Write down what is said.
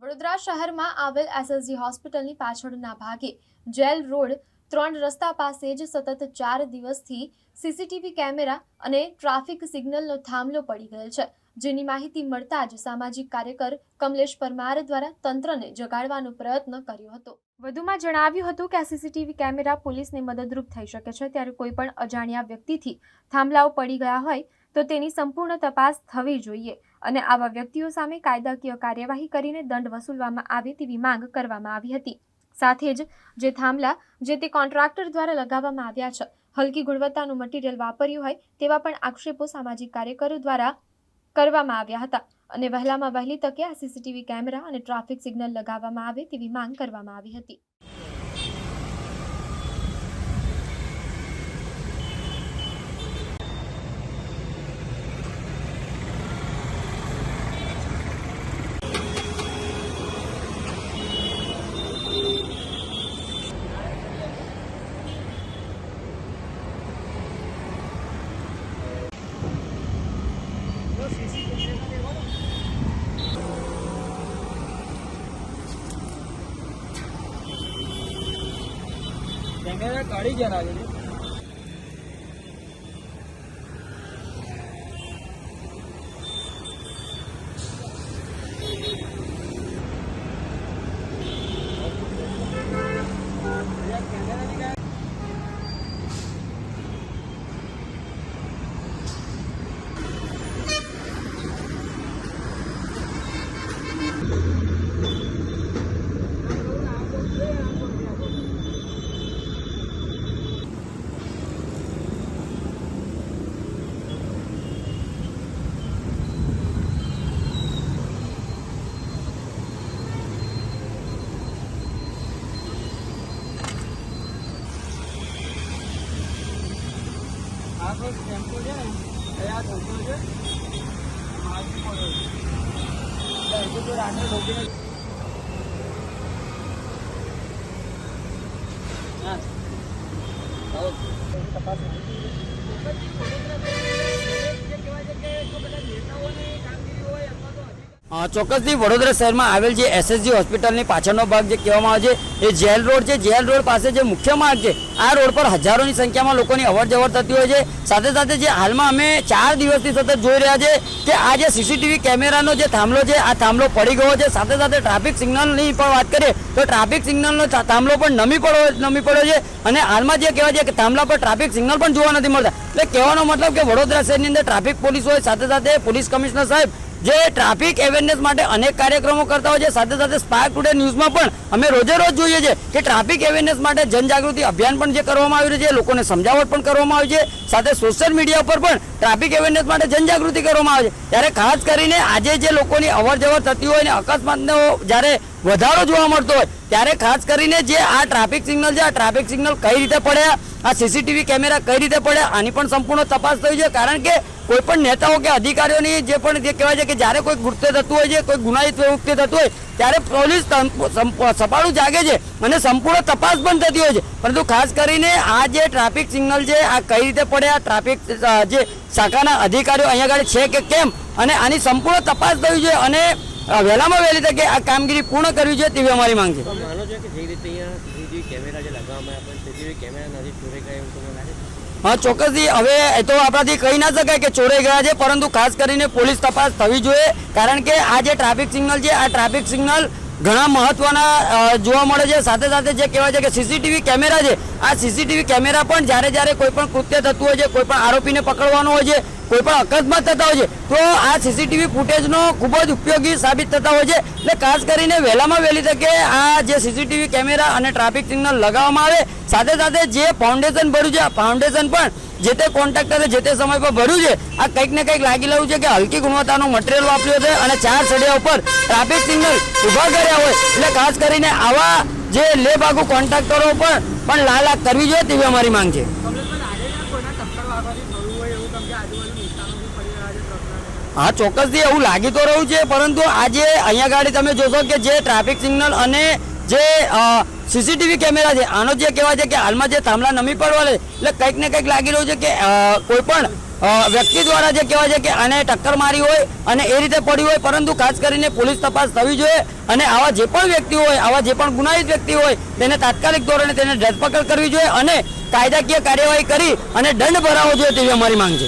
વડોદરા શહેરમાં આવેલ એસએસજી હોસ્પિટલની પાછળના ભાગે જેલ રોડ 3 રસ્તા પાસે જ સતત 4 દિવસથી સીસીટીવી કેમેરા અને ટ્રાફિક સિગ્નલનો થાંભલો પડી ગયેલ છે, જેની માહિતી મળતા જ સામાજિક કાર્યકર કમલેશ પરમાર દ્વારા તંત્રને જગાડવાનો પ્રયત્ન કર્યો હતો। વધુમાં જણાવ્યું હતું કે આ સીસીટીવી કેમેરા પોલીસને મદદરૂપ થઈ શકે છે, ત્યારે કોઈપણ અજાણ્યા વ્યક્તિથી થાંભલાઓ પડી ગયા હોય તો તેની સંપૂર્ણ તપાસ થવી જોઈએ અને આવા વ્યક્તિઓ સામે કાયદાકીય કાર્યવાહી કરીને દંડ વસૂલવામાં આવે તેવી માંગ કરવામાં આવી હતી। સાથે જ જે થાંભલા જે તે કોન્ટ્રાક્ટર દ્વારા લગાવવામાં આવ્યા છે, હલકી ગુણવત્તાનું મટીરીયલ વાપર્યું હોય તેવા પણ આક્ષેપો સામાજિક કાર્યકરો દ્વારા કરવામાં આવ્યા હતા અને વહેલામાં વહેલી તકે આ સીસીટીવી કેમેરા અને ટ્રાફિક સિગ્નલ લગાવવામાં આવે તેવી માંગ કરવામાં આવી હતી। कैमरा काढ़ी जाना है टेम्पो है तैयार होते हैं मार्केट पड़ो तो रात में लोग तपास ચોક્કસથી વડોદરા શહેરમાં આવેલ જે એસએસજી હોસ્પિટલની પાછળનો ભાગ જે કહેવામાં આવે છે એ જેલ રોડ છે। જેલ રોડ પાસે જે મુખ્ય માર્ગ છે આ રોડ પર હજારોની સંખ્યામાં લોકોની અવરજવર થતી હોય છે। સાથે સાથે જે હાલમાં અમે 4 દિવસથી સતત જોઈ રહ્યા છે કે આ જે સીસીટીવી કેમેરાનો જે થાંભલો છે આ થાંભલો પડી ગયો છે। સાથે સાથે ટ્રાફિક સિગ્નલની પણ વાત કરીએ તો ટ્રાફિક સિગ્નલનો થાંભલો પણ નમી પડ્યો છે અને હાલમાં જે કહેવાય છે કે થાંભલા પર ટ્રાફિક સિગ્નલ પણ જોવા નથી મળતા। એટલે કહેવાનો મતલબ કે વડોદરા શહેરની અંદર ટ્રાફિક પોલીસ હોય, સાથે સાથે પોલીસ કમિશનર સાહેબ જે ટ્રાફિક અવેરનેસ માટે અનેક કાર્યક્રમો કરતા હોય છે। સાથે સાથે સ્પાર્ક ટુડે ન્યૂઝમાં પણ અમે રોજે રોજ જોઈએ છે કે ટ્રાફિક અવેરનેસ માટે જનજાગૃતિ અભિયાન પણ જે કરવામાં આવ્યું છે, લોકોને સમજાવટ પણ કરવામાં આવી છે। સાથે સોશિયલ મીડિયા પર પણ ટ્રાફિક અવેરનેસ માટે જનજાગૃતિ કરવામાં આવે છે। ત્યારે ખાસ કરીને આજે જે લોકોની અવરજવર થતી હોય અને અકસ્માતનો જ્યારે વધારો જોવા મળતો હોય ત્યારે ખાસ કરીને જે આ ટ્રાફિક સિગ્નલ છે, આ ટ્રાફિક સિગ્નલ કઈ રીતે પડ્યા, આ સીસીટીવી કેમેરા કઈ રીતે પડ્યા, આની પણ સંપૂર્ણ તપાસ થઈ છે। કારણ કે કોઈ પણ નેતાઓ કે અધિકારીઓની જે પણ જે કહેવાય છે કે જ્યારે કોઈ કૃત્ય થતું હોય છે, કોઈ ગુનાહિત પ્રવૃત્તિ થતું હોય ત્યારે પોલીસ સપાળું જાગે છે અને સંપૂર્ણ તપાસ પણ થતી હોય છે। પરંતુ ખાસ કરીને આ જે ટ્રાફિક સિગ્નલ છે આ કઈ રીતે પડ્યા, ટ્રાફિક જે શાખાના અધિકારીઓ અહીંયા આગળ છે કે કેમ, અને આની સંપૂર્ણ તપાસ થવી જોઈએ અને વહેલામાં વહેલી તકે આ કામગીરી પૂર્ણ કરવી જોઈએ તેવી અમારી માંગ છે। માનો છે કે જે રીતે અહીંયા સીસીટીવી કેમેરા જે લગાવવામાં આવ્યા પણ સીસીટીવી કેમેરા નથી ચોરાઈ ગયા એવું તમને લાગે છે? હા, ચોક્કસથી હવે એ તો આપણાથી કહી ના શકાય કે ચોરાઈ ગયા છે, પરંતુ ખાસ કરીને પોલીસ તપાસ થવી જોઈએ। કારણ કે આ જે ટ્રાફિક સિગ્નલ છે આ ટ્રાફિક સિગ્નલ ઘણા મહત્વના જોવા મળે છે। સાથે સાથે જે કહેવાય છે કે સીસીટીવી કેમેરા છે આ સીસીટીવી કેમેરા પણ જ્યારે કોઈ પણ કૃત્ય થતું હોય છે, કોઈ પણ આરોપીને પકડવાનો હોય છે, કોઈ પણ અકસ્માત થતા હોય છે તો આ સીસીટીવી ફૂટેજનો ખૂબ જ ઉપયોગી સાબિત થતા હોય છે। એટલે ખાસ કરીને વહેલામાં વહેલી તકે આ જે સીસીટીવી કેમેરા અને ટ્રાફિક સિગ્નલ લગાવવામાં આવે। સાથે સાથે જે ફાઉન્ડેશન ભર્યું છે આ ફાઉન્ડેશન પણ જે તે કોન્ટ્રાક્ટરે જે તે સમય પર ભર્યું છે આ કંઈક ને કંઈક લાગી રહ્યું છે કે હલકી ગુણવત્તાનું મટીરિયલ વાપર્યું છે અને 4 સળિયા ઉપર ટ્રાફિક સિગ્નલ ઊભા કર્યા હોય। એટલે ખાસ કરીને આવા જે લેભાગુ કોન્ટ્રાક્ટરો પણ લાલાક કરવી જોઈએ તેવી અમારી માંગ છે। हाँ ચોક્કસથી એવું લાગી તો રહ્યું છે, પરંતુ આજે અહીંયા ગાડી તમે જોશો કે જે ટ્રાફિક સિગ્નલ અને જે સીસીટીવી કેમેરા છે આનો જે કહેવાય છે કે હાલમાં જે થાંભલા નમી પડવા એટલે કંઈક ને કંઈક લાગી રહ્યું છે કે કોઈ પણ વ્યક્તિ દ્વારા જે કહેવાય છે કે આને ટક્કર મારી હોય અને એ રીતે પડી હોય, પરંતુ ખાસ કરીને પોલીસ તપાસ થવી જોઈએ અને આવા જે પણ વ્યક્તિ હોય, આવા જે પણ ગુનાહિત વ્યક્તિ હોય તેને તાત્કાલિક ધોરણે તેને ધરપકડ કરવી જોઈએ અને કાયદાકીય કાર્યવાહી કરી અને દંડ ભરાવવો જોઈએ તેવી અમારી માંગ છે.